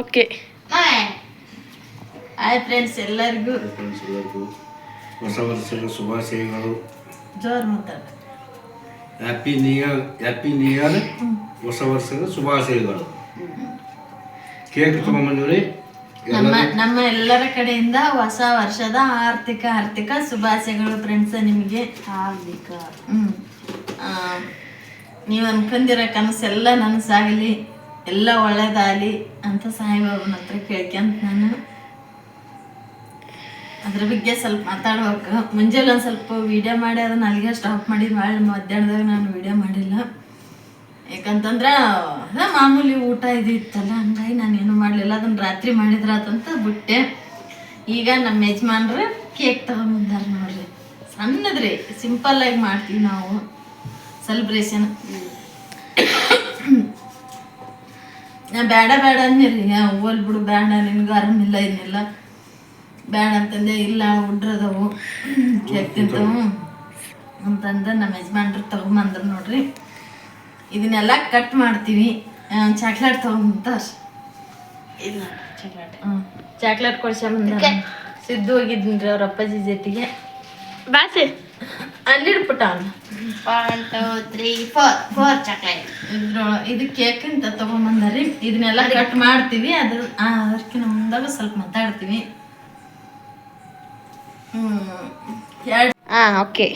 Okay hi friends, ಎಲ್ಲರಿಗೂ ಹೊಸ ವರ್ಷದ ಶುಭಾಶಯಗಳು. ಜೋರು ಮಾತಾಡ. ಹ್ಯಾಪಿ ನ್ಯೂ ಇಯರ್ ಹೊಸ ವರ್ಷದ ಶುಭಾಶಯಗಳು. ಕೇಕ್ ತಗೊಂಬಂದ್ರಿ. ನಮ್ಮ ಎಲ್ಲರ ಕಡೆಯಿಂದ ಹೊಸ ವರ್ಷದ ಆರ್ಥಿಕ ಶುಭಾಶಯಗಳು ಫ್ರೆಂಡ್ಸ್. ನಿಮಗೆ ಹಾರ್ದಿಕ ನೀವು ಅನ್ಕೊಂಡಿರೋ ಕನಸೆಲ್ಲ ನನಸಾಗಲಿ, ಎಲ್ಲ ಒಳ್ಳೇದಾಗಲಿ ಅಂತ ಸಾಯಿಬಾಬನ ಹತ್ರ ಕೇಳ್ಕೊಂತ ನಾನು ಅದ್ರ ಬಗ್ಗೆ ಸ್ವಲ್ಪ ಮಾತಾಡ್ಬೇಕು. ಮುಂಜಾನೆ ಒಂದು ಸ್ವಲ್ಪ ವೀಡಿಯೋ ಮಾಡಿ ಅದನ್ನು ಅಲ್ಲಿಗೆ ಸ್ಟಾಪ್ ಮಾಡಿ ಮಧ್ಯಾಹ್ನದಾಗ ನಾನು ವೀಡಿಯೋ ಮಾಡಿಲ್ಲ. ಯಾಕಂತಂದ್ರೆ ಅದ ಮಾಮೂಲಿ ಊಟ ಇದು ಇತ್ತಲ್ಲ, ಹಂಗಾಗಿ ನಾನು ಏನೂ ಮಾಡಲಿಲ್ಲ. ಅದನ್ನು ರಾತ್ರಿ ಮಾಡಿದ್ರಾತಂತ ಬಿಟ್ಟೆ. ಈಗ ನಮ್ಮ ಯಜಮಾನ್ರು ಕೇಕ್ ತಗೊಂಬಂದಾರ ನೋಡ್ರಿ. ಸಣ್ಣದ್ರಿ, ಸಿಂಪಲ್ಲಾಗಿ ಮಾಡ್ತೀವಿ ನಾವು ಸೆಲೆಬ್ರೇಷನ್. ನಾ ಬೇಡ ಅಂದಿರಿ, ಹೋಲ್ ಬಿಡು ಬೇಡ, ನಿನ್ಗೆ ಆರಾಮಿಲ್ಲ ಇನ್ನಿಲ್ಲ ಬೇಡ ಅಂತಂದೆ. ಇಲ್ಲ ಉಡ್ರದವು ಕೇಕ್ ತಿಂತವು ಅಂತಂದು ನಮ್ಮ ಯಜಮಾನ್ರು ತಗೊಂಬಂದ್ರು ನೋಡ್ರಿ. ಇದನ್ನೆಲ್ಲ ಕಟ್ ಮಾಡ್ತೀವಿ. ಚಾಕ್ಲೇಟ್ ತಗೊಂಬಂತಾರ. ಇಲ್ಲ ಚಾಕ್ಲೇಟ್ ಕೊಡ್ಸ್ಕೊಂಬಂದ. ಸಿದ್ದು ಹೋಗಿದ್ನ್ರಿ ಅವ್ರ ಅಪ್ಪಾಜಿ ಜೊತೆಗೆ. ಬಾಸೆ ಅಲ್ಲಿಡ್ಬಿಟ್ಟ ಅವನು. 1 2 3 4 ಚಾಕ್ಲೇಟ್. ಇದು ಕೇಕ್ ಅಂತ ತಗೊಂಬಂದಾರಿ. ಇದನ್ನೆಲ್ಲ ಕಟ್ ಮಾಡ್ತೀವಿ. ಅದಕ್ಕಿಂತ ಮುಂದಾಗ ಸ್ವಲ್ಪ ಮಾತಾಡ್ತೀವಿ. ಓಕೆ.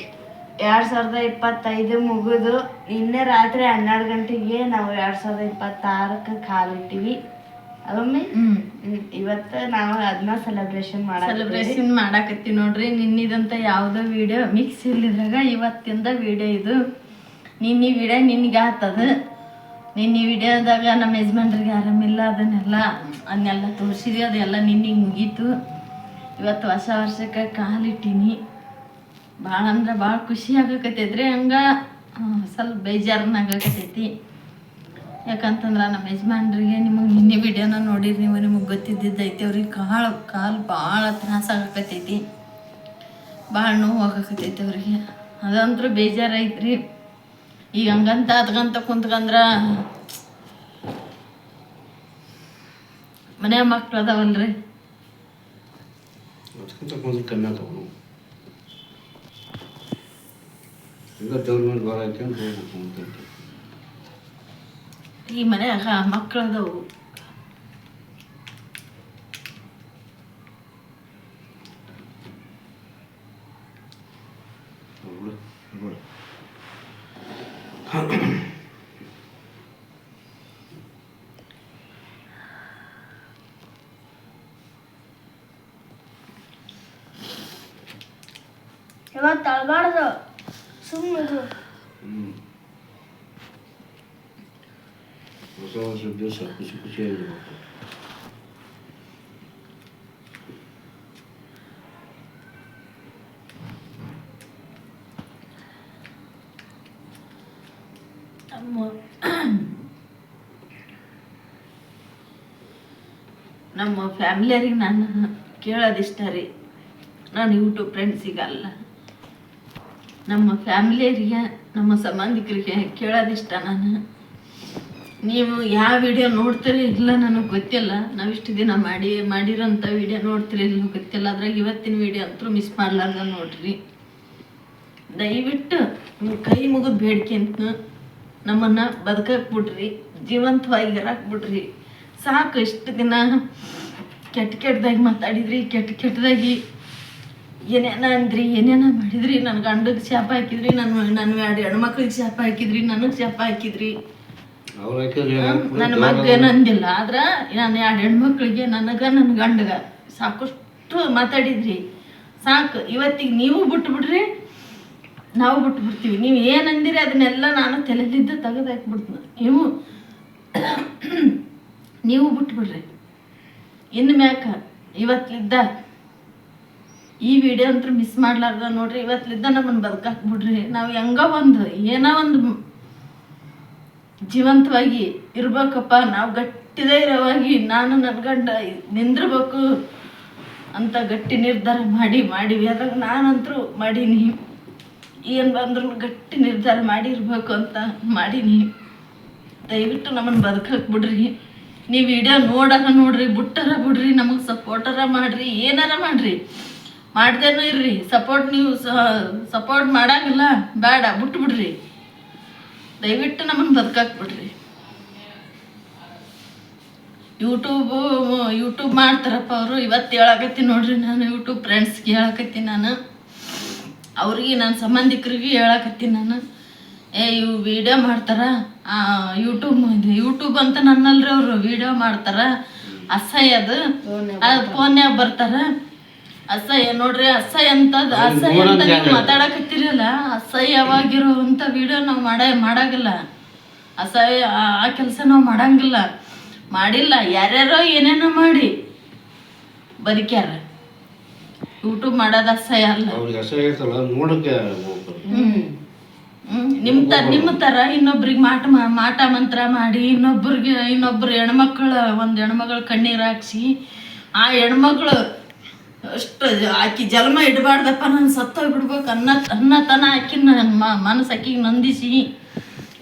2025 ಮುಗಿದು ಇನ್ನೇ ರಾತ್ರಿ 12 ಗಂಟೆಗೆ ನಾವು 2026ಕ್ಕೆ ಕಾಲಿಟ್ಟಿವಿ. ಅದೊಮ್ಮೆ ಇವತ್ತು ನಾವು ಅದನ್ನ ಸೆಲೆಬ್ರೇಷನ್ ಮಾಡಾಕತ್ತೀವಿ ನೋಡ್ರಿ. ನಿನ್ನಿದಂತ ಯಾವುದೋ ವಿಡಿಯೋ ಮಿಕ್ಸ್ ಇಲ್ಲಿದ್ರಾಗ ಇವತ್ತಿಂದ ವಿಡಿಯೋ ಇದು. ನಿನ್ನೆ ವಿಡಿಯೋ ನಿನ್ಗೆ ಆತದ. ನಿನ್ನೆ ವಿಡಿಯೋದಾಗ ನಮ್ಮ ಯಜಮಾನ್ರಿಗೆ ಆರಾಮಿಲ್ಲ, ಅದನ್ನೆಲ್ಲ ತೋರಿಸಿದ್ವಿ. ಅದೆಲ್ಲ ನಿನ್ನಿಗೆ ಮುಗೀತು. ಇವತ್ತು ಹೊಸ ವರ್ಷಕ್ಕೆ ಕಾಲಿಟ್ಟೀನಿ. ಭಾಳ ಅಂದ್ರೆ ಭಾಳ ಖುಷಿ ಆಗಕತ್ತೈತ್ರಿ. ಹಂಗೆ ಸ್ವಲ್ಪ ಬೇಜಾರನ್ನಾಗಕತ್ತೈತಿ. ಯಾಕಂತಂದ್ರೆ ನಮ್ಮ ಯಜಮಾನ್ರಿಗೆ ನಿಮಗೆ ನಿನ್ನೆ ವಿಡಿಯೋನ ನೋಡಿರಿ ನೀವು, ನಿಮಗೆ ಗೊತ್ತಿದ್ದೈತಿ. ಅವ್ರಿಗೆ ಕಾಲು ಭಾಳ ತ್ರಾಸ ಆಗಕತ್ತೈತಿ, ಭಾಳ ನೋವು ಆಗಕತ್ತೈತಿ ಅವ್ರಿಗೆ. ಅದಂತೂ ಬೇಜಾರೈತ್ರಿ. ಈಗ ಹಂಗಂತ ಅದ್ಗಂತ ಕುಂತ್ಕಂದ್ರೆ ಮನೆ ಮಕ್ಳು ಅದಾವಲ್ರಿ, ಕಮ್ಮಿ ತಗೊಂಡು ಈಗ ದೇವ್ರ ಮೇಲೆ ಬರ ಹಾಕ್ಯಂತ ಹೋಗ್ಬೇಕು. ಈ ಮನ್ಯಾಗ ಮಕ್ಳು ಅದಾವು. ಇವತ್ತು ಅಳಬಾರ್ದು, ಸುಮ್ಮನೆ ಹೊಸ ವರ್ಷದ ದಿವಸ ಖುಷಿಯಾಗಿರ್ಬೇಕು. ನಮ್ಮ ಫ್ಯಾಮಿಲಿಯರಿಗೆ ನಾನು ಕೇಳೋದಿಷ್ಟ ರೀ. ನಾನು ಯೂಟ್ಯೂಬ್ ಫ್ರೆಂಡ್ಸಿಗಲ್ಲ, ನಮ್ಮ ಫ್ಯಾಮಿಲಿಯರಿಗೆ, ನಮ್ಮ ಸಂಬಂಧಿಕರಿಗೆ ಕೇಳೋದಿಷ್ಟ. ನೀವು ಯಾವ ವಿಡಿಯೋ ನೋಡ್ತೀರಿ ಇಲ್ಲ ನನಗೆ ಗೊತ್ತಿಲ್ಲ. ನಾವಿಷ್ಟು ದಿನ ಮಾಡಿರೋಂಥ ವಿಡಿಯೋ ನೋಡ್ತೀರಿ ಇಲ್ಲ ಗೊತ್ತಿಲ್ಲ. ಅದ್ರಾಗ ಇವತ್ತಿನ ವಿಡಿಯೋ ಅಂತೂ ಮಿಸ್ ಮಾಡ್ಲಾರ್ದ ನೋಡ್ರಿ. ದಯವಿಟ್ಟು ನೀವು ಕೈ ಮುಗಿದು ಬೇಡಿಕೆ ಅಂತ ನಮ್ಮನ್ನು ಬದುಕಾಕ್ಬಿಡ್ರಿ, ಜೀವಂತವಾಗಿ ಇರಾಕ್ಬಿಡ್ರಿ. ಸಾಕು. ಇಷ್ಟು ದಿನ ಕೆಟ್ಟದಾಗಿ ಮಾತಾಡಿದ್ರಿ, ಕೆಟ್ಟದಾಗಿ ಏನೇನ ಅಂದ್ರಿ, ಏನೇನ ಮಾಡಿದ್ರಿ. ನನ್ನ ಗಂಡಗೆ ಶಾಪ ಹಾಕಿದ್ರಿ, ನನ್ನ 2 ಹೆಣ್ಮಕ್ಳಿಗೆ ಶಾಪ ಹಾಕಿದ್ರಿ, ನನಗೆ ಶಾಪ ಹಾಕಿದ್ರಿ. ನನ್ನ ಮಗ ಏನಂದಿಲ್ಲ, ಆದ್ರೆ ನಾನು 2 ಹೆಣ್ಮಕ್ಳಿಗೆ, ನನ್ನ ಗಂಡಗ ಸಾಕಷ್ಟು ಮಾತಾಡಿದ್ರಿ. ಸಾಕು. ಇವತ್ತಿಗೆ ನೀವು ಬಿಟ್ಬಿಡ್ರಿ, ನಾವು ಬಿಟ್ಬಿಡ್ತೀವಿ. ನೀವು ಏನಂದಿರಿ ಅದನ್ನೆಲ್ಲ ನಾನು ತಲೆಲಿದ್ದ ತೆಗೆದು ಹಾಕ್ಬಿಡ್ತೀನಿ. ನೀವು ಬಿಟ್ಬಿಡ್ರಿ. ಇನ್ನು ಮ್ಯಾಕ ಇವತ್ತಲಿದ್ದ ಈ ವಿಡಿಯೋ ಅಂತೂ ಮಿಸ್ ಮಾಡ್ಲಾರ್ದ ನೋಡ್ರಿ. ಇವತ್ತಲಿದ್ದ ನಮ್ಮನ್ನು ಬದುಕಾಕ್ಬಿಡ್ರಿ. ನಾವು ಏನೋ ಒಂದು ಜೀವಂತವಾಗಿ ಇರ್ಬೇಕಪ್ಪ, ನಾವು ಗಟ್ಟಿದೇ ಇರೋವಾಗಿ ನಾನು ನನ್ನ ಗಂಡ ನಿಂದಿರ್ಬೇಕು ಅಂತ ಗಟ್ಟಿ ನಿರ್ಧಾರ ಮಾಡಿವಿ. ಅದ್ರಾಗ ನಾನಂತರೂ ಮಾಡೀನಿ. ಏನು ಬಂದ್ರೂ ಗಟ್ಟಿ ನಿರ್ಧಾರ ಮಾಡಿರ್ಬೇಕು ಅಂತ ಮಾಡೀನಿ. ದಯವಿಟ್ಟು ನಮ್ಮನ್ನು ಬದುಕಕ್ಕೆ ಬಿಡ್ರಿ. ನೀವು ವಿಡಿಯೋ ನೋಡಾರ ನೋಡ್ರಿ, ಬಿಟ್ಟಾರ ಬಿಡ್ರಿ, ನಮಗೆ ಸಪೋರ್ಟರ ಮಾಡ್ರಿ, ಏನಾರ ಮಾಡ್ರಿ, ಮಾಡ್ದೇನೂ ಇರ್ರಿ. ಸಪೋರ್ಟ್ ನೀವು ಸಪೋರ್ಟ್ ಮಾಡಂಗಿಲ್ಲ, ಬೇಡ, ಬಿಟ್ಟು ಬಿಡ್ರಿ. ದಯವಿಟ್ಟು ನಮ್ಮನ್ನು ಬದುಕಾಕ್ಬಿಡ್ರಿ. ಯೂಟ್ಯೂಬ್ ಮಾಡ್ತಾರಪ್ಪ ಅವರು. ಇವತ್ತು ಹೇಳಕತ್ತೀನಿ ನೋಡ್ರಿ, ನಾನು ಯೂಟ್ಯೂಬ್ ಫ್ರೆಂಡ್ಸ್ಗೆ ಹೇಳಕತ್ತೀನಿ, ನಾನು ಅವ್ರಿಗೆ ನನ್ನ ಸಂಬಂಧಿಕರಿಗೆ ಹೇಳಕತ್ತೀನಿ ನಾನು. ಇವು ವಿಡಿಯೋ ಮಾಡ್ತಾರ, ಯೂಟ್ಯೂಬ್ ಅಂತ ನನ್ನಲ್ರಿ ಅವರು ವಿಡಿಯೋ ಮಾಡ್ತಾರ, ಅಸಹ್ಯ ಅದು ಫೋನ್ಯಾಗ ಬರ್ತಾರ, ಅಸಹ್ಯ ನೋಡ್ರಿ, ಅಸಹ್ಯ ಅಂತ ನೀವು ಮಾತಾಡಕತ್ತೀರಲ್ಲ, ಅಸಹ್ಯವಾಗಿರುವಂಥ ವಿಡಿಯೋ ನಾವು ಮಾಡಾಗಿಲ್ಲ. ಅಸಹ್ಯ ಆ ಕೆಲಸ ನಾವು ಮಾಡಂಗಿಲ್ಲ, ಮಾಡಿಲ್ಲ. ಯಾರ್ಯಾರೋ ಏನೇನೋ ಮಾಡಿ ಬದುಕ್ಯಾರ. ಯೂಟ್ಯೂಬ್ ಮಾಡೋದು ಅಸಹ್ಯ ಅಲ್ಲ. ನಿಮ್ಮ ಥರ ಇನ್ನೊಬ್ರಿಗೆ ಮಾಟ ಮಂತ್ರ ಮಾಡಿ, ಇನ್ನೊಬ್ರು ಹೆಣ್ಮಕ್ಳು, ಒಂದು ಹೆಣ್ಮಗಳು ಕಣ್ಣೀರು ಹಾಕ್ಸಿ, ಆ ಹೆಣ್ಮಗಳು ಅಷ್ಟು ಆಕಿ ಜನ್ಮ ಇಡಬಾರ್ದಪ್ಪ, ನಾನು ಸತ್ತೋಗ್ಬಿಡ್ಬೇಕು ಅನ್ನತನ ಆಕಿನ ಮನಸ್ಸು ಆಕಿಗೆ ನಂದಿಸಿ,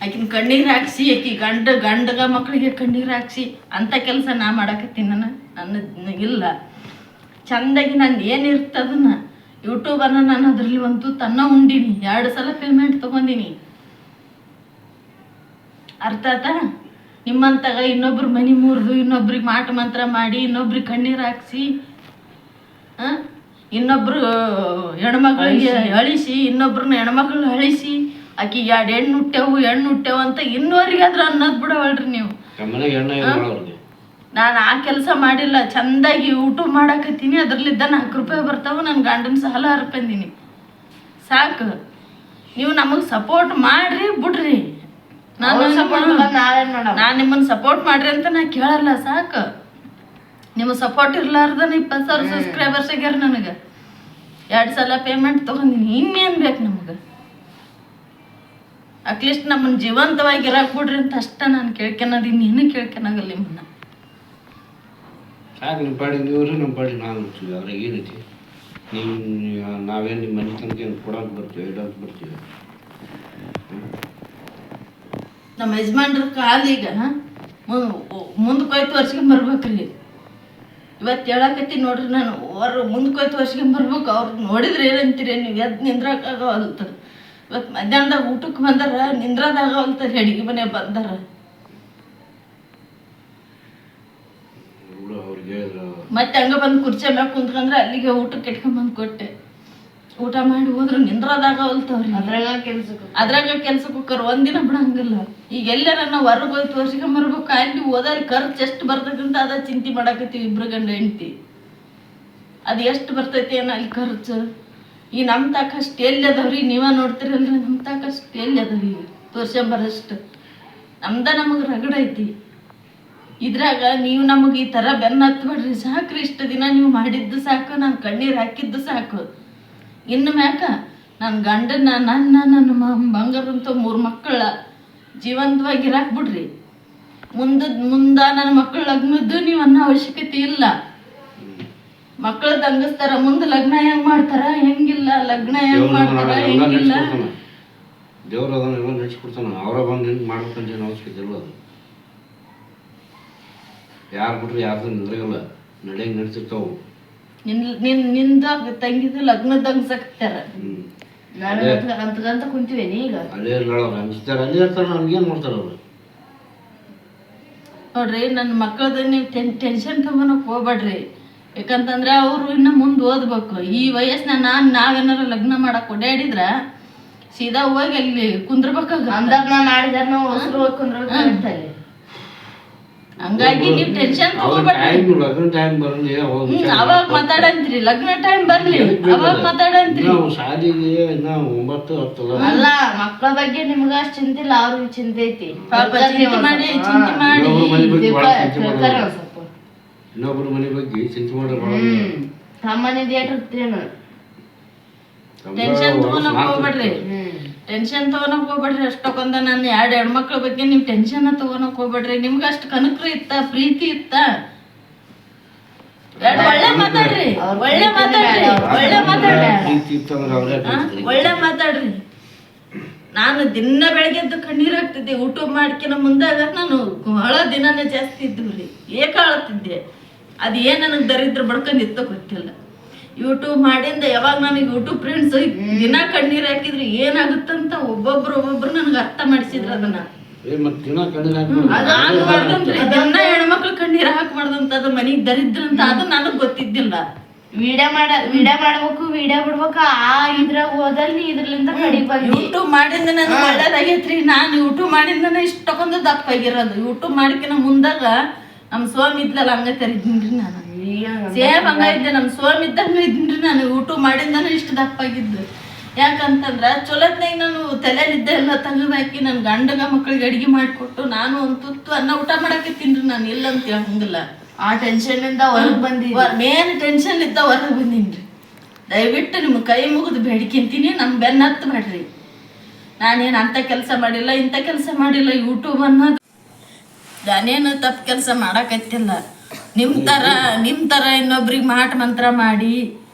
ಆಕಿನ ಕಣ್ಣೀರು ಹಾಕ್ಸಿ, ಆಕಿ ಗಂಡಗ ಮಕ್ಕಳಿಗೆ ಕಣ್ಣೀರು ಹಾಕ್ಸಿ ಅಂಥ ಕೆಲಸ ನಾ ಮಾಡಕತ್ತೀನಿ. ನನಗಿಲ್ಲ. ಚೆಂದಾಗಿ ನಾನು ಏನಿರ್ತದನ್ನ ಯೂಟ್ಯೂಬನ್ನು ನಾನು ಅದರಲ್ಲಿ ಒಂದು ತನ್ನ ಉಂಡಿನಿ, 2 ಸಲ ಪೇಮೆಂಟ್ ತೊಗೊಂಡಿನಿ. ಅರ್ಥ ಆಯ್ತಾ? ನಿಮ್ಮಂತಾಗ ಇನ್ನೊಬ್ರು ಮನೆ ಮುರಿದು, ಇನ್ನೊಬ್ರಿಗೆ ಮಾಟ ಮಂತ್ರ ಮಾಡಿ, ಇನ್ನೊಬ್ರಿಗೆ ಕಣ್ಣೀರು ಹಾಕ್ಸಿ, ಇನ್ನೊಬ್ರು ಹೆಣ್ಮಕ್ಳಿಗೆ ಅಳಿಸಿ, ಇನ್ನೊಬ್ರನ್ನ ಹೆಣ್ಮಕ್ಳು ಅಳಿಸಿ, ಆಕಿ 2 ಹೆಣ್ಣು ಹುಟ್ಟೆವು ಅಂತ ಇನ್ನೂವರೆಗಾದ್ರೂ ಅನ್ನೋದು ಬಿಡವಳ್ರಿ ನೀವು. ನಾನು ಆ ಕೆಲಸ ಮಾಡಿಲ್ಲ. ಚೆಂದಾಗಿ ಯೂಟ್ಯೂಬ್ ಮಾಡಕತ್ತೀನಿ, ಅದ್ರಲ್ಲಿದ್ದ 4 ರೂಪಾಯಿ ಬರ್ತಾವೆ, ನನ್ನ ಗಂಡನ ಸಾಲ ಹರ್ಕೊಂಡೀನಿ, ಸಾಕು. ನೀವು ನಮಗೆ ಸಪೋರ್ಟ್ ಮಾಡ್ರಿ, ಬಿಡ್ರಿ. ನಾನು ನಿಮ್ಮನ್ನು ಸಪೋರ್ಟ್ ಮಾಡ್ರಿ ಅಂತ ನಾ ಕೇಳಲ್ಲ, ಸಾಕು. ನಿಮಗೆ ಸಪೋರ್ಟ್ ಇರ್ಲಾರ್ದನ 20,000 ಸಬ್ಸ್ಕ್ರೈಬರ್ಸ್ ಆಗ್ಯಾರ. ನನಗೆ 2 ಸಲ ಪೇಮೆಂಟ್ ತೊಗೊಂಡಿನಿ, ಇನ್ನೇನು ಬೇಕು ನಮಗೆ? ಅಟ್ಲೀಸ್ಟ್ ನಮ್ಮನ್ನು ಜೀವಂತವಾಗಿ ಇರಕ್ಕೆ ಬಿಡ್ರಿ ಅಂತ ಅಷ್ಟೇ ನಾನು ಕೇಳ್ಕೊಳೋದು, ಇನ್ನೇನು ಕೇಳ್ಕೊಳಗಲ್ಲ ನಿಮ್ಮನ್ನ. ಸಾಕು, ನಿಮ್ಮ ಪಾಡಿ ನೀವ್ರಿ, ನಮ್ಮ ಪಾಡಿ ನಾವು ಇರ್ತೀವಿ. ಅದ್ರಾಗ ಏನೈತಿ? ನಾವೇನು ನಿಮ್ಮ ಮನೆ ತನಕ ಏನು ಕೊಡೋಕೆ ಬರ್ತೀವಿ, ಇಡೋಕೆ ಬರ್ತೀವಿ? ನಮ್ಮ ಯಜಮಾನ್ರ ಕಾಲೀಗ ಮುಂದಕ್ಕೆ ಹೋಯ್ತು ವರ್ಷಕ್ಕೆ ಇವತ್ತು ಹೇಳಕತ್ತೀನಿ ನೋಡ್ರಿ, ನಾನು ಮುಂದಕ್ಕೆ ಹೋಯ್ತು ವರ್ಷಕ್ಕೆ ಅವ್ರು ನೋಡಿದ್ರೆ ಏನಂತೀರಿ ನೀವು? ಎದ್ದು ನಿಂದ್ರಕ್ಕಾಗವಲ್ತದ. ಇವತ್ತು ಮಧ್ಯಾಹ್ನದಾಗ ಊಟಕ್ಕೆ ಬಂದಾರ, ನಿಂದ್ರದಾಗವಲ್ತದ, ಅಡಿಗೆ ಮನೆ ಬಂದಾರ. ಮತ್ತೆ ಹಂಗ ಬಂದು ಕುರ್ಚಿ ಮ್ಯಾಗ ಕುಂತ್ಕೊಂಡ್ರೆ ಅಲ್ಲಿಗೆ ಊಟಕ್ಕೆ ಇಟ್ಕೊಂಡ್ಬಂದು ಕೊಟ್ಟೆ. ಊಟ ಮಾಡಿ ಹೋದ್ರು ನಿಂದ್ರದಾಗವಲ್ತವ್ರಿ. ಅದ್ರಾಗ ಕೆಲ್ಸಕ್ಕೆ ಹೋಗ್ತಾರ, ಒಂದಿನ ಬಿಡಂಗಿಲ್ಲ. ಈಗ ಎಲ್ಲಾರ ನಾವು ಹೊರಗೆ ಹೋಯ್ತು ವರ್ಷಕ್ಕೆ ಅಲ್ಲಿ ಹೋದಲ್ಲಿ ಖರ್ಚು ಎಷ್ಟು ಬರ್ತೈತಿ ಅಂತ ಅದ ಚಿಂತೆ ಮಾಡಾಕತ್ತೀವಿ, 2 ಗಂಡ ಹೆಂಡ್ತಿ. ಅದು ಎಷ್ಟು ಬರ್ತೈತಿ ಏನೋ ಅಲ್ಲಿ ಖರ್ಚು. ಈ ನಮ್ಮ ತಾಕಷ್ಟು ಎಲ್ಲಿ ಅದಾವ್ರಿ? ನೀವ ನೋಡ್ತಿರಲ್ರಿ, ನಮ್ಮ ತಾಕಷ್ಟು ಎಲ್ಲಿ ಅದಾವ್ರಿ? ತೋರ್ಸಂಬರಷ್ಟು ನಮಗೆ ರಗಡ ಐತಿ. ಇದ್ರಾಗ ನೀವು ನಮಗೆ ಈ ಥರ ಬೆನ್ನ ಹತ್ಬೇಡ್ರಿ, ಸಾಕ್ರಿ. ಇಷ್ಟು ದಿನ ನೀವು ಮಾಡಿದ್ದು ಸಾಕು, ನಾನು ಕಣ್ಣೀರು ಹಾಕಿದ್ದು ಸಾಕು. ಇನ್ನು ಮ್ಯಾಕ ನನ್ನ ಗಂಡನ, ನನ್ನ ಬಂಗಾರಂತ 3 ಮಕ್ಕಳ ಜೀವಂತವಾಗಿ ಇರಾಕ್ಬಿಡ್ರಿ. ಮುಂದೆ ನನ್ನ ಮಕ್ಕಳ ಲಗ್ನದ್ದು ನೀವು ಅನ್ನೋ ಅವಶ್ಯಕತೆ ಇಲ್ಲ. ಮಕ್ಕಳು ದಂಗಿಸ್ತಾರ, ಮುಂದೆ ಲಗ್ನ ಹೆಂಗ್ ಮಾಡ್ತಾರ, ಹೆಂಗಿಲ್ಲ, ಲಗ್ನ ಹೆಂಗ್ ಮಾಡ್ತಾರ, ಹೆಂಗಿಲ್ಲ. ದೇವ್ರ ಅದನ್ನೆಲ್ಲ ನಡೆಸ್ಕೊಡ್ತಾನ. ಅವರ ಬಂದು ನಿಂತು ಮಾಡ್ಬೇಕಂತ ಅವಶ್ಯಕತೆ ಇಲ್ಲ. ಅದು ಯಾರು ಬಿಟ್ರೆ ಯಾರ್ದು ನಿಂದ್ರಾಗಲ್ಲ, ನಡೆಯಂಗೆ ನಡ್ತಿರ್ತಾವು. ನಿಂದ ತಂಗಿದು ಲಗ್ನ ದಂಗ್ಸಕ್ತಾರ. ಅಂತ ಕುಂತೀವೇನಿ ಈಗ ಅಲ್ಲೇ ಇರ್ಲಾಳವ್ರು ಹಂಚ್ತಾರೆ, ಅಲ್ಲೇ ಇರ್ತಾರೆ. ನಮ್ಗೇನು ಮಾಡ್ತಾರೆ ಅವರು? ನೋಡ್ರಿ, ನನ್ನ ಮಕ್ಕಳದ ನೀವು ಟೆನ್ಷನ್ ತಗೊಳಕ್ ಹೋಗ್ಬೇಡ್ರಿ. ಯಾಕಂತಂದ್ರೆ ಅವರು ಇನ್ನು ಮುಂದೆ ಓದ್ಬೇಕು. ಈ ವಯಸ್ಸಿನ ನಾವೇನಾರ ಲಗ್ನ ಮಾಡಕ್ ಓಡಾಡಿದ್ರ ಸೀದಾ ಹೋಗಿ ಅಲ್ಲಿ ಕುಂದ್ರಬೇಕಾಗ ಹಂಗಾಗಿ ನೀವು ಟೆನ್ಷನ್ ತಗೋಬೇಡ್ರಿ. ಅವಾಗ ಮಾತಾಡಂತ್ರಿ, ಲಗ್ನ ಟೈಮ್ ಬರ್ಲಿ ಅವಾಗ ಮಾತಾಡಂತ್ರಿ. ಅಲ್ಲ, ಮಕ್ಕಳ ಬಗ್ಗೆ ನಿಮ್ಗ ಅಷ್ಟು ಚಿಂತೆ ಇಲ್ಲ, ಅವ್ರಿಗೆ ಚಿಂತೆ ಐತಿ. ಪಾಪ ಚಿಂತೆ ಮಾಡಿ ಇನ್ನೊಬ್ರು ಮನೆ ಬಗ್ಗೆ ಚಿಂತೆ ಮಾಡ್ರಿ. ತಮ್ಮನೆ ದೇಟ್ರಿರ್ತೇನು ಟೆನ್ಷನ್ ತಗೊಳಕ್ ಹೋಗ್ಬೇಡ್ರಿ. ಟೆನ್ಷನ್ ತಗೊಳಕ್ ಹೋಗ್ಬೇಡ್ರಿ. ಅಷ್ಟಕ್ಕೊಂದ ನಾನು 2 ಹೆಣ್ಮಕ್ಳ ಬಗ್ಗೆ ನೀವು ಟೆನ್ಷನ್ ತಗೊಳಕ್ ಹೋಗ್ಬೇಡ್ರಿ. ನಿಮ್ಗೆ ಅಷ್ಟು ಕನಕ್ರಿ ಇತ್ತ, ಪ್ರೀತಿ ಇತ್ತ, ಒಳ್ಳೆ ಮಾತಾಡ್ರಿ, ಒಳ್ಳೆ ಮಾತಾಡ್ರಿ, ಒಳ್ಳೆ ಮಾತಾಡ್ರಿ, ಒಳ್ಳೆ ಮಾತಾಡ್ರಿ. ನಾನು ದಿನ ಬೆಳಗ್ಗೆ ಎದ್ದು ಕಣ್ಣೀರು ಹಾಕ್ತಿದ್ದೆ. ಯೂಟ್ಯೂಬ್ ಮಾಡ್ಕಿನ ಮುಂದಾಗ ನಾನು ಬಹಳ ದಿನನೇ ಜಾಸ್ತಿ ಇದ್ದು ರೀ, ಏಕ ಅಳತಿದ್ದೆ. ಅದು ಏನು ನನಗೆ ದರಿದ್ರ ಬಡ್ಕೊಂಡಿತ್ತೋ ಗೊತ್ತಿಲ್ಲ. ಯೂಟ್ಯೂಬ್ ಮಾಡಿಂದ ಯಾವಾಗ ನನಗೆ ಯೂಟ್ಯೂಬ್ ಫ್ರೆಂಡ್ಸ್ ದಿನ ಕಣ್ಣೀರು ಹಾಕಿದ್ರೆ ಏನಾಗುತ್ತಂತ ಒಬ್ಬೊಬ್ರು ನನಗೆ ಅರ್ಥ ಮಾಡಿಸಿದ್ರು ಅದನ್ನ. ದಿನ ಹೆಣ್ಮಕ್ಳು ಕಣ್ಣೀರು ಹಾಕ್ಬಾರ್ದಂತ, ಅದು ಮನೆಗೆ ದರಿದ್ರ ಅಂತ ಅದು ನನಗೆ ಗೊತ್ತಿದ್ದಿಲ್ಲ. ವಿಡಿಯೋ ಮಾಡ್ಬೇಕು, ವಿಡಿಯೋ ಬಿಡ್ಬೇಕು, ಆ ಇದ್ರಾಗ ಹೋದಲ್ಲಿ ಇದ್ರಲಿಂದ ಕಡಿಗೆ ಬಂದು ಯೂಟ್ಯೂಬ್ ಮಾಡಿಂದ ನನಗೆ ಒಳ್ಳೇದಾಗೈತ್ರಿ. ನಾನು ಯೂಟ್ಯೂಬ್ ಮಾಡಿಂದನೇ ಇಷ್ಟಕ್ಕೊಂದು ದಪ್ಪ ಆಗಿರೋದು. ಯೂಟ್ಯೂಬ್ ಮಾಡಿಕಿನ ಮುಂದಾಗ ನಮ್ಮ ಸ್ವಾಮಿ ಇದ್ಲಲ್ಲ ಹಂಗ ಕರಿದ್ನಿ ನಾನು. ಸೇಮ್ ಹಂಗ ಇದ್ದೆ, ನಮ್ಮ ಸ್ವಾಮಿ ಇದ್ದಂಗ ಇದ್ನಿ ನಾನು. ಯೂಟ್ಯೂಬ್ ಮಾಡಿಂದಾನೆ ಇಷ್ಟು ದಪ್ಪ ಆಗಿದ್ದು. ಯಾಕಂತಂದ್ರ ಚೊಲತ್ನಾಗ ನಾನು ತಲೆಯಲ್ಲಿದ್ದೆ ಎಲ್ಲ ತೆಗೆದಾಕಿ ನನ್ನ ಗಂಡಗ ಮಕ್ಕಳಿಗೆ ಅಡಿಗೆ ಮಾಡಿಕೊಟ್ಟು ನಾನು ಒಂದು ತುತ್ತು ಅನ್ನ ಊಟ ಮಾಡಕ್ಕೆ ತಿನ್ರಿ ನಾನು. ಇಲ್ಲ ಅಂತ ಹಂಗಿಲ್ಲ, ಆ ಟೆನ್ಷನ್ ಇಂದ ಹೊರಗೆ ಬಂದಿದ್ದೆ. ಮೇನ್ ಟೆನ್ಷನ್ ಇದ್ದ ಹೊರಗೆ ಬಂದೀನಿ. ದಯವಿಟ್ಟು ನಿಮ್ಮ ಕೈ ಮುಗಿದು ಬೇಡಿಕೆಂತೀನಿ, ನಮ್ಮ ಬೆನ್ನ ಹತ್ತು ಮಾಡ್ರಿ. ನಾನೇನು ಅಂಥ ಕೆಲಸ ಮಾಡಿಲ್ಲ, ಇಂಥ ಕೆಲಸ ಮಾಡಿಲ್ಲ. ಯೂಟ್ಯೂಬ್ ಅನ್ನೋದು ನಾನೇನು ತಪ್ಪು ಕೆಲಸ ಮಾಡಕತ್ತಿಲ್ಲ. ನಿಮ್ಮ ಥರ ಇನ್ನೊಬ್ರಿಗೆ ಮಾಟ ಮಂತ್ರ ಮಾಡಿ,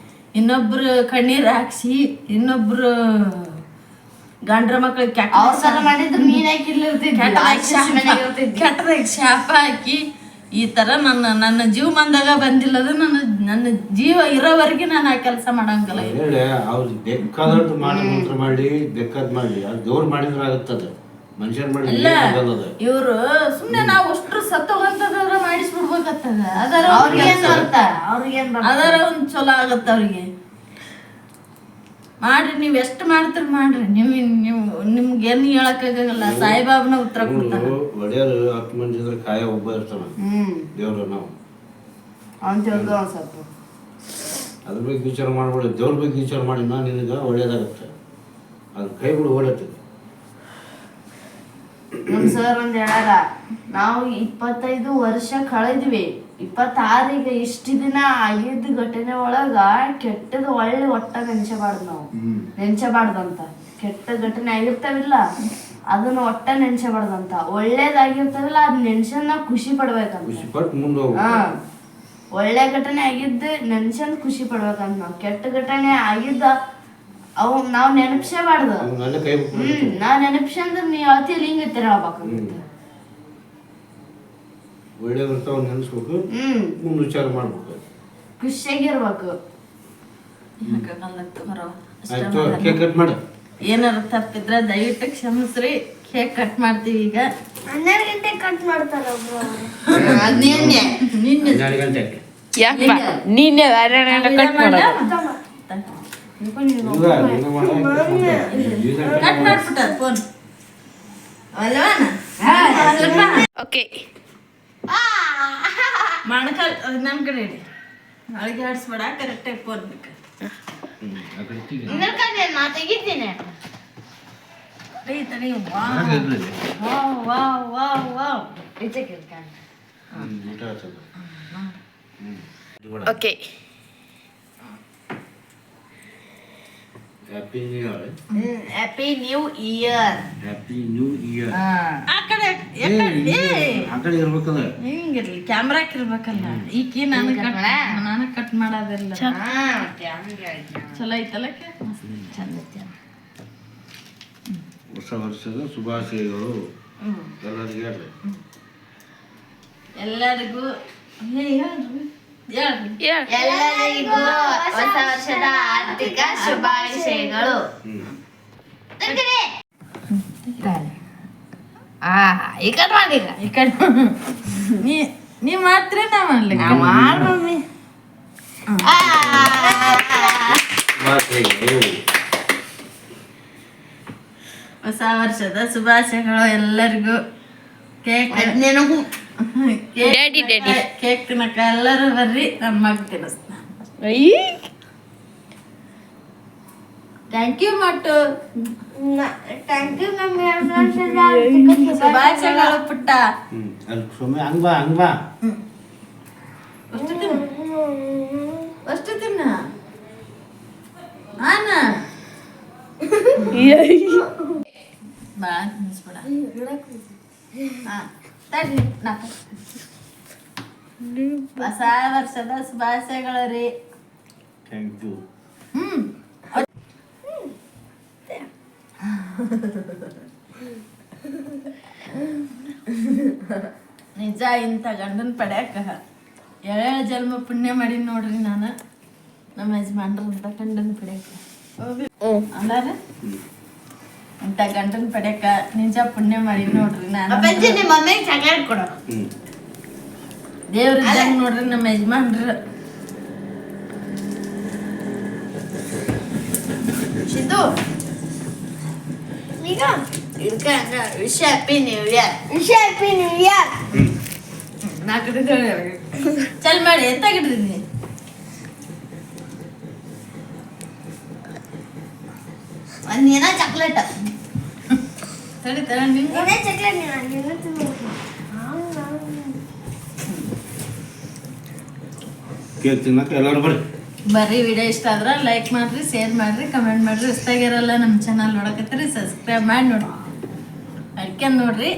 ಇನ್ನೊಬ್ರು ಕಣ್ಣೀರು ಹಾಕ್ಸಿ, ಇನ್ನೊಬ್ರು ಗಂಡ್ರ ಮಕ್ಳಿಗೆ ಕೆಟ್ಟದಾಗ ಶಾಪ ಹಾಕಿ ಈ ಥರ ನನ್ನ ಜೀವ ಮಂದಾಗ ಬಂದಿಲ್ಲ. ಅದು ನನ್ನ ಜೀವ ಇರೋವರೆಗೆ ನಾನು ಆ ಕೆಲಸ ಮಾಡಂಗಿಲ್ಲ. ಅವ್ರು ಬೇಕಾದಷ್ಟು ಮಾಡಿ ಬೇಕಾದ್ ಮಾಡಿ ಅದು ದೇವ್ರು ಮಾಡಿದ್ರೆ ಆಗುತ್ತದೆ, ಮನುಷ್ಯರು ಮಾಡಿಲ್ಲ. ಇವ್ರು ಸುಮ್ಮನೆ ನಾವು ಅಷ್ಟ್ರು ಸತ್ತೋಗಂತದ್ರ ಮಾಡಿಸ್ಬಿಡ್ಬೇಕತ್ತದ. ಅದರ ಒಂದು ಚಲೋ ಆಗತ್ತ ಅವ್ರಿಗೆ. ಮಾಡ್ರಿ, ನೀವು ಎಷ್ಟು ಮಾಡ್ತೀರಿ ಮಾಡ್ರಿ. ನಿಮ್ಗೆ ಏನು ಹೇಳಕ್ಕಾಗಲ್ಲ. ಸಾಯಿಬಾಬನ ಉತ್ತರ ಕೊಡ್ತಾರ. ಒಡೆಯರು 10 ಮಂದಿ ಇದ್ರೆ ಕಾಯ ಒಬ್ಬ ಇರ್ತಾನ ದೇವ್ರು. ನಾವು ಸ್ವಲ್ಪ ಅದ್ರ ಬಗ್ಗೆ ವಿಚಾರ ಮಾಡ್ಬೇಡ, ದೇವ್ರ ಬಗ್ಗೆ ವಿಚಾರ ಮಾಡಿ ನಿನಗೆ ಒಳ್ಳೇದಾಗುತ್ತೆ. ಅದು ಕೈ ಬಿಡು ಓಡತ್ತೆ. ನಮ್ ಸರ್ ಒಂದ್ ಹೇಳಾರ, ನಾವು 25 ವರ್ಷ ಕಳೆದ್ವಿ, 26 ಈಗ ಇಷ್ಟು ದಿನ ಆಗಿದ್ದ ಘಟನೆ ಒಳಗ ಕೆಟ್ಟದ ಒಳ್ಳೆ ಒಟ್ಟ ನೆನ್ಸಬಾರ್ದು. ನಾವು ನೆನ್ಸಬಾರ್ದಂತ. ಕೆಟ್ಟ ಘಟನೆ ಆಗಿರ್ತಾವಿಲ್ಲ ಅದನ್ನ ಒಟ್ಟ ನೆನ್ಸಬಾರ್ದಂತ. ಒಳ್ಳೇದಾಗಿರ್ತಾವಿಲ್ಲ ಅದ್ ನೆನ್ಸನ್ ನಾವು ಖುಷಿ ಪಡ್ಬೇಕಂತ. ಒಳ್ಳೆ ಘಟನೆ ಆಗಿದ್ದು ನೆನ್ಸನ್ ಖುಷಿ ಪಡ್ಬೇಕಂತ. ನಾವು ಕೆಟ್ಟ ಘಟನೆ ಆಗಿದ್ದ ಅವು ನಾವ್ ನೆನಪಿಸಬಾರ್ದು. ನಾವ್ ನೆನಪಿಸಂದ್ರೆ ನೀವ್ ಅವತ್ತಿಯಲ್ಲಿ ಹಿಂಗ ಹೇಳ್ಬೇಕಂತ. ಒಳ್ಳೆದಿರ್ತಾವ ನೆನೆಸ್ಬೇಕು, ಮುಂದೆ ವಿಚಾರ ಮಾಡ್ಬೇಕು, ಖುಷಿಯಾಗಿರ್ಬೇಕು. ಏನಾರ ತಪ್ಪಿದ್ರೆ ದಯವಿಟ್ಟು ಕ್ಷಮಿಸ್ರಿ. ಕೇಕ್ ಕಟ್ ಮಾಡ್ತೀವಿ ಈಗ. 12 ಗಂಟೆಗೆ ಕಟ್ ಮಾಡ್ತಾರ. ನಿನ್ನೆ ಕಟ್ ಮಾಡ್ಬಿಟ್ಟ ಫೋನ್ ಓಕೆ. ಮಣಕಾಲ್ ನನ್ನ ಕಡೆ ಇಡಿ. ಅಳಿಗೆ ಆಡಿಸ್ಬೇಡ, ಕರೆಕ್ಟಾಗಿ ಫೋನ್ ಬೇಕು. ನಾ ತೆಗಿತೀನಿ. Okay. Happy new year. Happy new year. Happy new year. ಆ ಕಡೆ ಆ ಕಡೆ ಇರ್ಬೇಕಲ್ಲ, ಹಿಂಗಿರ್ಲಿ, ಕ್ಯಾಮ್ರಾಕ್ ಇರ್ಬೇಕಲ್ಲ. ಈಕಿ ನಾನು ಕಟ್ ಮಾಡೋದಿಲ್ಲ. ಚಲೋ ಐತಲ್ಲ, ಚಂದ ಐತಿ. ಹೊಸ ವರ್ಷದ ಶುಭಾಶಯಗಳು ಎಲ್ಲರಿಗೂ ಹೇಳ್ರಿ. ಎಲ್ಲರಿಗೂ ಎಲ್ಲರಿಗೂ ಹೊಸ ವರ್ಷದ ಆರ್ಥಿಕ ಶುಭಾಶಯಗಳು. ಈ ಕಡೆ ಮಾಡಿ, ಈ ಕಡೆ ನೀ ಮಾತ್ರ ನಾ ಮಾಡ್ಲಿ. ಮಮ್ಮಿ. ಹೊಸ ವರ್ಷದ ಶುಭಾಶಯಗಳು ಎಲ್ಲರಿಗೂ. ಕೇಕ್ ಕೇಕ್ ತಿನ್ನಕ ಎಲ್ಲರೂ ಬರ್ರಿ. ನನ್ನ ಮಗ ತಿನ್ನಿಸ್ತಾನ. ಥ್ಯಾಂಕ್ ಯು ಮಟ್ಟು. Thank you mummy. ಶುಭಾಶಯಗಳು ಪುಟ್ಟ. ಹಂಗ ಬಾ ಅಷ್ಟು ತಿನ್ನ, ಅಷ್ಟು ತಿನ್ನ. ನಾನ ಬಾ ತಿನ್ನಿಸ್ಬೇಡ. ಹೊಸ ವರ್ಷದ ಶುಭಾಶಯಗಳು ರೀ. Thank you. ನಿಜ ಇಂಥ ಗಂಡನ ಪಡ್ಯಾಕ ಏಳೇಳು ಜನ್ಮ ಪುಣ್ಯ ಮಾಡೀನಿ ನೋಡ್ರಿ ನಾನು ನಮ್ಮ ಯಜಮಾನ್ರು ಅಂತ ಗಂಡನ ಪಡ್ಯಾಕ ಅಲ್ಲಾರ ಇಂಥ ಗಂಡನ ಪಡ್ಯಾಕ ನಿಜ ಪುಣ್ಯ ಮಾಡೀನಿ ನೋಡ್ರಿ ನಾನು ಅಪ್ಪಾಜಿ ನಿಮ್ಮ ಮಮ್ಮಿಗೆ ಚಾಕ್ಲೇಟ್ ಕೊಡು. ದೇವ್ರ ಇದ್ದಂಗೆ ನೋಡ್ರಿ ನಮ್ಮ ಯಜಮಾನ್ರು. ಸಿದ್ದು ಈಗ ಇದಕ್ಕ wish happy new year. Wish happy new year. ನಾಲ್ಕು ಚಲ್ ಮಾಡಿ ಎತ್ತಾಗಿಡ್ರಿ ಒಂದ್ ಏನ ಚಾಕ್ಲೇಟ್ ತಡಿ ತಡಿ ನಿಂಗೆ ಏನೇ ಚಾಕ್ಲೇಟ್ ನೀನು ತಿನ್ಬೇಕು. ಕೇಕ್ ತಿನ್ನಕ್ಕೆ ಎಲ್ಲರೂ ಬರ್ರಿ. ಬರ್ರಿ ವಿಡಿಯೋ ಇಷ್ಟ ಆದ್ರೆ ಲೈಕ್ ಮಾಡ್ರಿ, ಶೇರ್ ಮಾಡ್ರಿ, ಕಮೆಂಟ್ ಮಾಡ್ರಿ. ಹೊಸ್ದಾಗಿರಲ್ಲ ನಮ್ಮ ಚಾನಲ್ ನೋಡಕತ್ತೀರಿ ಸಬ್ಸ್ಕ್ರೈಬ್ ಮಾಡಿ ನೋಡಿ ಅದಕ್ಕೆ ನೋಡ್ರಿ.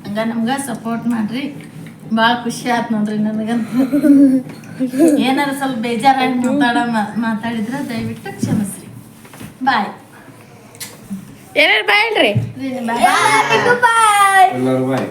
ಹಂಗ ನಮ್ಗೆ ಸಪೋರ್ಟ್ ಮಾಡ್ರಿ. ಭಾಳ ಖುಷಿ ಆಯ್ತು ನೋಡ್ರಿ ನನಗಂತೂ. ಏನಾರು ಸ್ವಲ್ಪ ಬೇಜಾರಾಗಿ ಮಾತಾಡಿದ್ರೆ ದಯವಿಟ್ಟು ಕ್ಷಮಿಸ್ರಿ. ಬಾಯ್. ಏನಾರು ಬಾಯ್ ಹೇಳ್ರಿ. ಬಾಯ್. ಬಾಯ್. ಎಲ್ಲರೂ ಬಾಯ್.